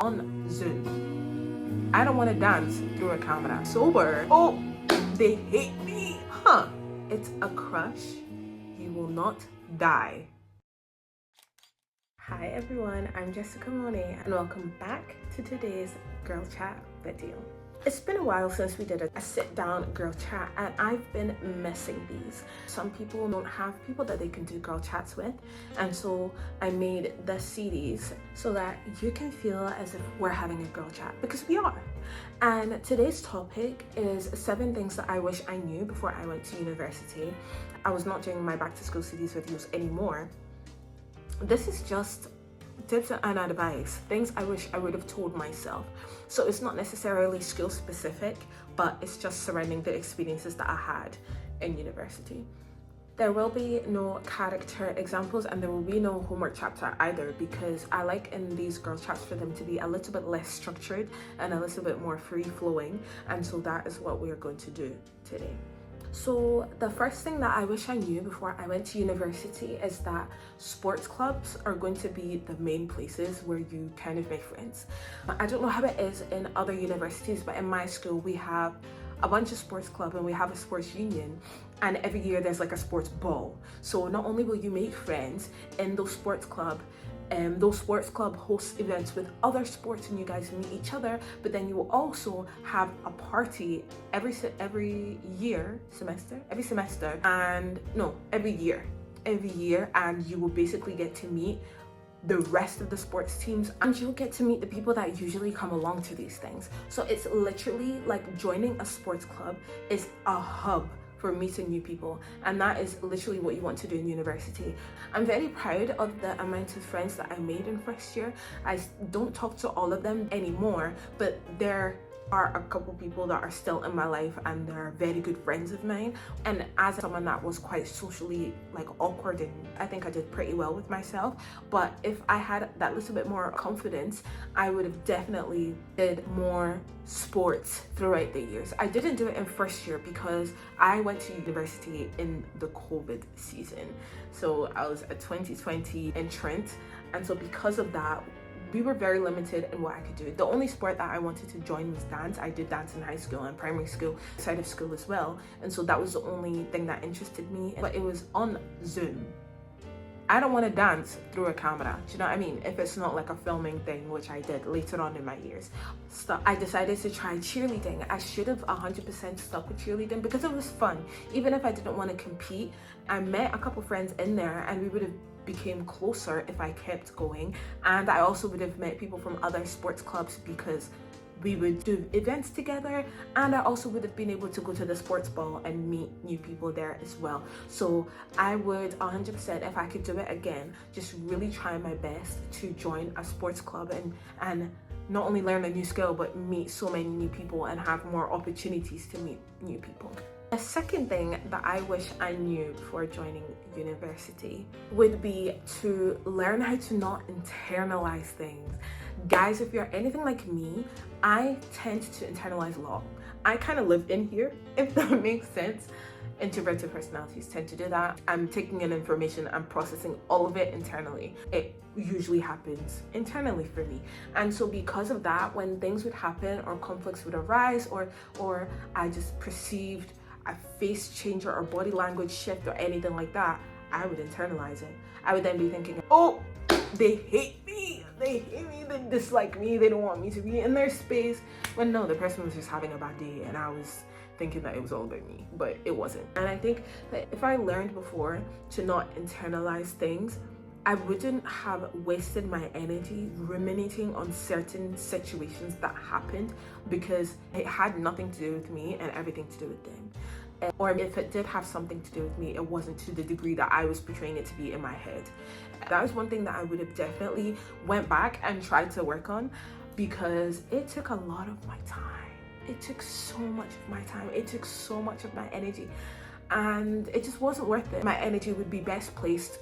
on Zoom. I don't want to dance through a camera. Sober. Oh, they hate me. Huh. It's a crush. You will not die. Hi everyone, I'm Jessica and welcome back to today's girl chat video. It's been a while since we did a sit down girl chat and I've been missing these. Some people don't have people that they can do girl chats with, and so I made the series so that you can feel as if we're having a girl chat, because we are. And today's topic is 7 things that I wish I knew before I went to university. I was not doing my back to school series videos anymore. This is just tips and advice, things I wish I would have told myself. So it's not necessarily skill specific, but it's just surrounding the experiences that I had in university. There will be no character examples and there will be no homework chapter either, because I like in these girl chats for them to be a little bit less structured and a little bit more free flowing, and so that is what we are going to do today. So the first thing that I wish I knew before I went to university is that sports clubs are going to be the main places where you kind of make friends. I don't know how it is in other universities, but in my school we have a bunch of sports clubs and we have a sports union, and every year there's like a sports ball. So not only will you make friends in those sports club host events with other sports and you guys meet each other, but then you will also have a party every year, and you will basically get to meet the rest of the sports teams, and you'll get to meet the people that usually come along to these things. So it's literally like joining a sports club is a hub for meeting new people, and that is literally what you want to do in university. I'm very proud of the amount of friends that I made in first year. I don't talk to all of them anymore, but there are a couple people that are still in my life and they're very good friends of mine. And as someone that was quite socially awkward, and I think I did pretty well with myself, but if I had that little bit more confidence, I would have definitely did more sports throughout the years. I didn't do it in first year because I went to university in the COVID season. So I was a 2020 entrant, and so because of that, we were very limited in what I could do. The only sport that I wanted to join was dance. I did dance in high school and primary school, side of school as well. And so that was the only thing that interested me, but it was on Zoom. I don't want to dance through a camera, do you know what I mean? If it's not like a filming thing, which I did later on in my years. So I decided to try cheerleading. I should have 100% stuck with cheerleading because it was fun. Even if I didn't want to compete, I met a couple friends in there and we would have became closer if I kept going. And I also would have met people from other sports clubs because we would do events together, and I also would have been able to go to the sports ball and meet new people there as well. So I would 100%, if I could do it again, just really try my best to join a sports club and not only learn a new skill but meet so many new people and have more opportunities to meet new people. The second thing that I wish I knew before joining university would be to learn how to not internalize things. Guys, if you're anything like me, I tend to internalize a lot. I kind of live in here, if that makes sense. Introverted personalities tend to do that. I'm taking in information, I'm processing all of it internally. It usually happens internally for me. And so because of that, when things would happen or conflicts would arise or I just perceived a face change or body language shift or anything like that, I would internalize it. I would then be thinking, oh, they hate me, they dislike me, they don't want me to be in their space. When no, the person was just having a bad day and I was thinking that it was all about me, but it wasn't. And I think that if I learned before to not internalize things, I wouldn't have wasted my energy ruminating on certain situations that happened, because it had nothing to do with me and everything to do with them. Or if it did have something to do with me, it wasn't to the degree that I was portraying it to be in my head. That was one thing that I would have definitely went back and tried to work on, because it took a lot of my time. It took so much of my time. It took so much of my energy, and it just wasn't worth it. My energy would be best placed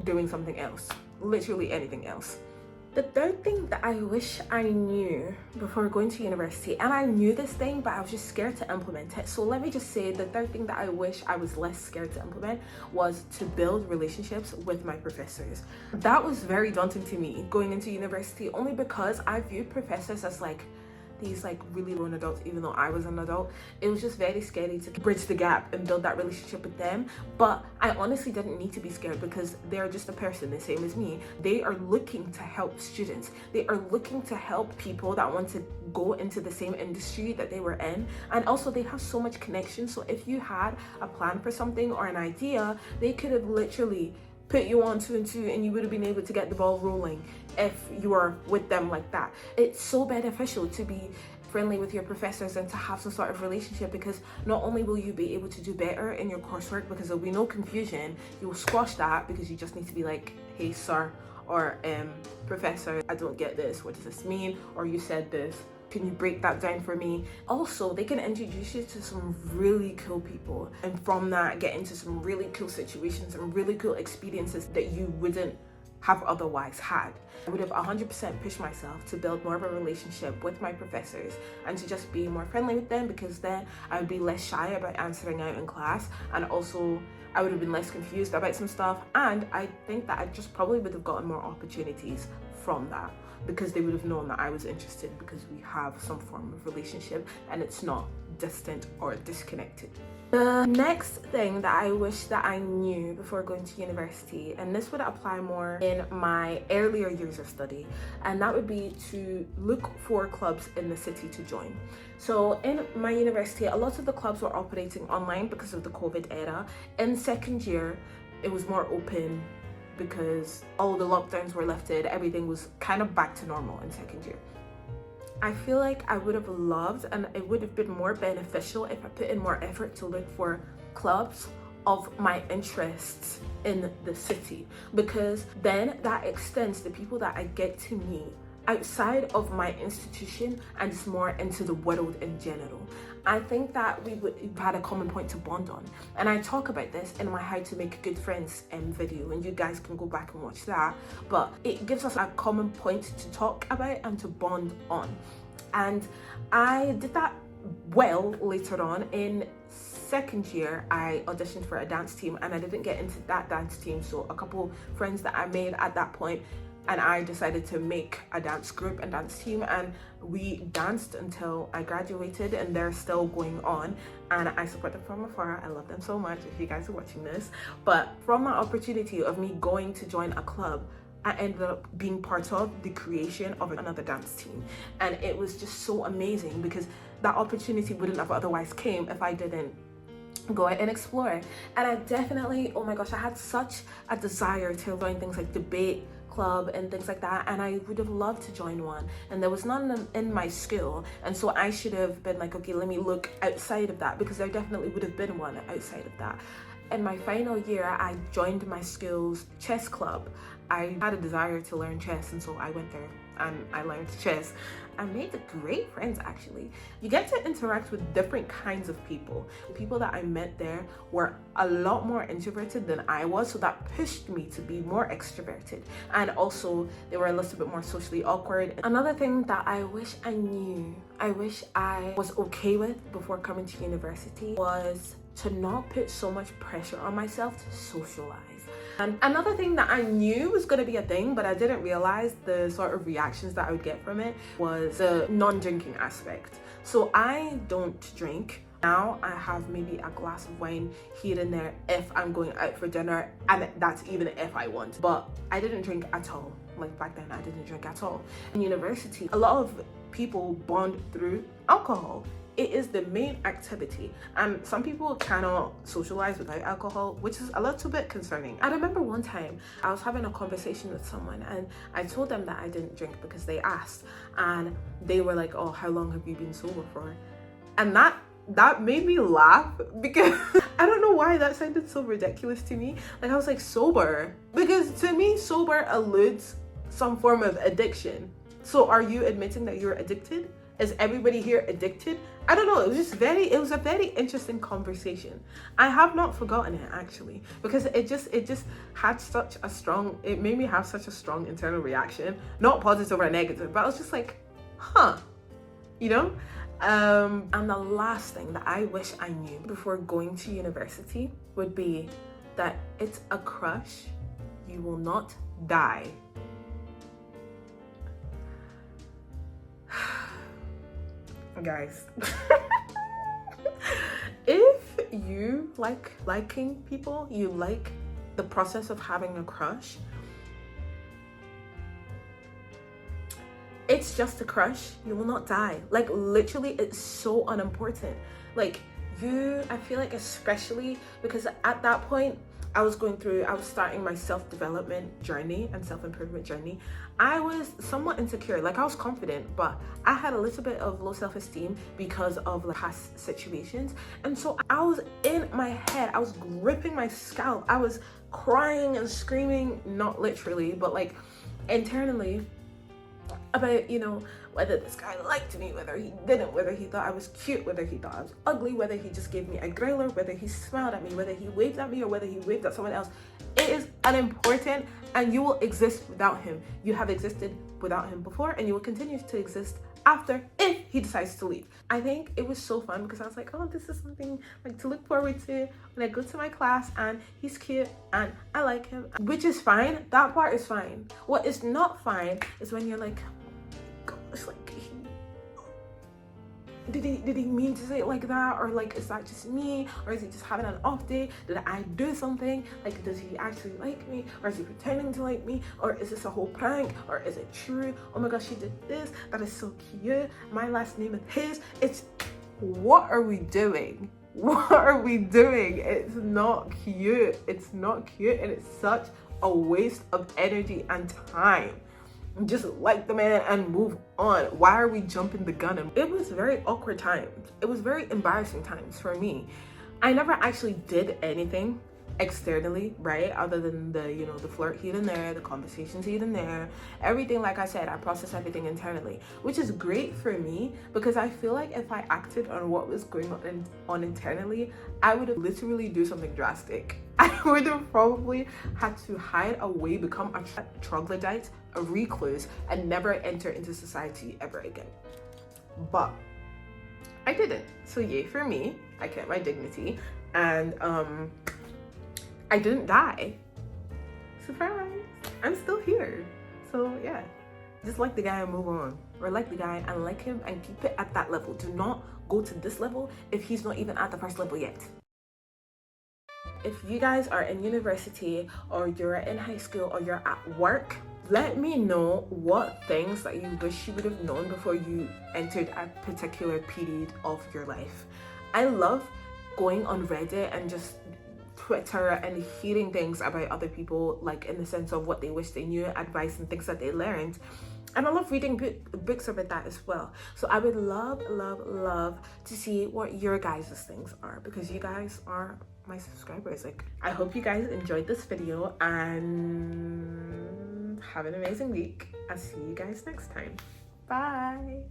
doing something else, literally anything else. The third thing that I wish I knew before going to university, and I knew this thing, but I was just scared to implement it. So let me just say the third thing that I wish I was less scared to implement was to build relationships with my professors. That was very daunting to me going into university, only because I viewed professors as like these like really grown adults, even though I was an adult. It was just very scary to bridge the gap and build that relationship with them. But I honestly didn't need to be scared because they're just a person the same as me. They are looking to help students. They are looking to help people that want to go into the same industry that they were in. And also they have so much connection. So if you had a plan for something or an idea, they could have literally put you on 2 and 2 and you would have been able to get the ball rolling if you were with them like that. It's so beneficial to be friendly with your professors and to have some sort of relationship, because not only will you be able to do better in your coursework because there'll be no confusion, you'll squash that because you just need to be like, hey sir, or professor, I don't get this, what does this mean? Or you said this, can you break that down for me? Also, they can introduce you to some really cool people, and from that get into some really cool situations and really cool experiences that you wouldn't have otherwise had. I would have 100% pushed myself to build more of a relationship with my professors and to just be more friendly with them, because then I would be less shy about answering out in class, and also I would have been less confused about some stuff, and I think that I just probably would have gotten more opportunities from that, because they would have known that I was interested, because we have some form of relationship and it's not distant or disconnected. The next thing that I wish that I knew before going to university, and this would apply more in my earlier years of study, and that would be to look for clubs in the city to join. So in my university, a lot of the clubs were operating online because of the COVID era. In second year, it was more open because all the lockdowns were lifted, everything was kind of back to normal in second year. I feel like I would have loved, and it would have been more beneficial if I put in more effort to look for clubs of my interests in the city, because then that extends the people that I get to meet outside of my institution and just more into the world in general. I think that we would have had a common point to bond on, and I talk about this in my How to Make Good Friends video, and you guys can go back and watch that. But it gives us a common point to talk about and to bond on, and I did that well later on. In second year, I auditioned for a dance team and I didn't get into that dance team, so a couple friends that I made at that point and I decided to make a dance group and dance team, and we danced until I graduated, and they're still going on, and I support them from afar. I love them so much if you guys are watching this. But from that opportunity of me going to join a club, I ended up being part of the creation of another dance team, and it was just so amazing because that opportunity wouldn't have otherwise came if I didn't go out and explore. And I definitely, oh my gosh, I had such a desire to join things like debate club and things like that, and I would have loved to join one, and there was none in my school, and so I should have been like, okay, let me look outside of that, because there definitely would have been one outside of that. In my final year, I joined my school's chess club. I had a desire to learn chess, and so I went there and I learned chess. I made great friends, actually. You get to interact with different kinds of people. The people that I met there were a lot more introverted than I was, so that pushed me to be more extroverted. And also, they were a little bit more socially awkward. Another thing that I wish I knew, I wish I was okay with before coming to university, was to not put so much pressure on myself to socialize. And another thing that I knew was going to be a thing, but I didn't realize the sort of reactions that I would get from it, was the non-drinking aspect. So I don't drink. Now I have maybe a glass of wine here and there if I'm going out for dinner, and that's even if I want. But I didn't drink at all. Like back then, I didn't drink at all. In university, a lot of people bond through alcohol. It is the main activity, and some people cannot socialize without alcohol, which is a little bit concerning. I remember one time I was having a conversation with someone, and I told them that I didn't drink because they asked, and they were like, oh, how long have you been sober for? And that made me laugh, because I don't know why that sounded so ridiculous to me. Like, I was like, sober? Because to me, sober alludes some form of addiction. So are you admitting that you're addicted? Is everybody here addicted? I don't know. It was a very interesting conversation. I have not forgotten it, actually, because it just had it made me have such a strong internal reaction, not positive or negative, but I was just like, huh, you know? And the last thing that I wish I knew before going to university would be that it's a crush. You will not die. Guys, if you like liking people, you like the process of having a crush, it's just a crush. You will not die. Like, literally, it's so unimportant. Like, I feel like, especially because at that point I was starting my self-development journey and self-improvement journey. I was somewhat insecure. Like, I was confident, but I had a little bit of low self-esteem because of like past situations. And so I was in my head, I was gripping my scalp. I was crying and screaming, not literally, but like internally, about, whether this guy liked me, whether he didn't, whether he thought I was cute, whether he thought I was ugly, whether he just gave me a growler, whether he smiled at me, whether he waved at me, or whether he waved at someone else. It is unimportant, and you will exist without him. You have existed without him before, and you will continue to exist after, if he decides to leave. I think it was so fun because I was like, oh, this is something like to look forward to when I go to my class, and he's cute and I like him, which is fine. That part is fine. What is not fine is when you're like, it's like, did he mean to say it like that, or like, is that just me, or is he just having an off day? Did I do something? Like, does he actually like me, or is he pretending to like me, or is this a whole prank, or is it true? Oh my gosh, she did this, that is so cute, my last name is his. It's, what are we doing? What are we doing? It's not cute. It's not cute, and it's such a waste of energy and time. Just like the man and move on. Why are we jumping the gun? And it was very awkward times. It was very embarrassing times for me. I never actually did anything externally, right? Other than the flirt here and there, the conversations here and there, everything. Like I said, I process everything internally, which is great for me, because I feel like if I acted on what was going on internally, I would have literally do something drastic. I would have probably had to hide away, become a troglodyte, a recluse, and never enter into society ever again. But I didn't. So yay for me. I kept my dignity, and I didn't die. Surprise! I'm still here. So yeah, just like the guy and move on, or like the guy and like him and keep it at that level. Do not go to this level if he's not even at the first level yet. If you guys are in university, or you're in high school, or you're at work, let me know what things that you wish you would have known before you entered a particular period of your life. I love going on Reddit and just Twitter and hearing things about other people, like in the sense of what they wish they knew, advice and things that they learned. And I love reading books about that as well. So I would love to see what your guys' things are, because you guys are my subscribers. Like, I hope you guys enjoyed this video, and have an amazing week. I'll see you guys next time. Bye.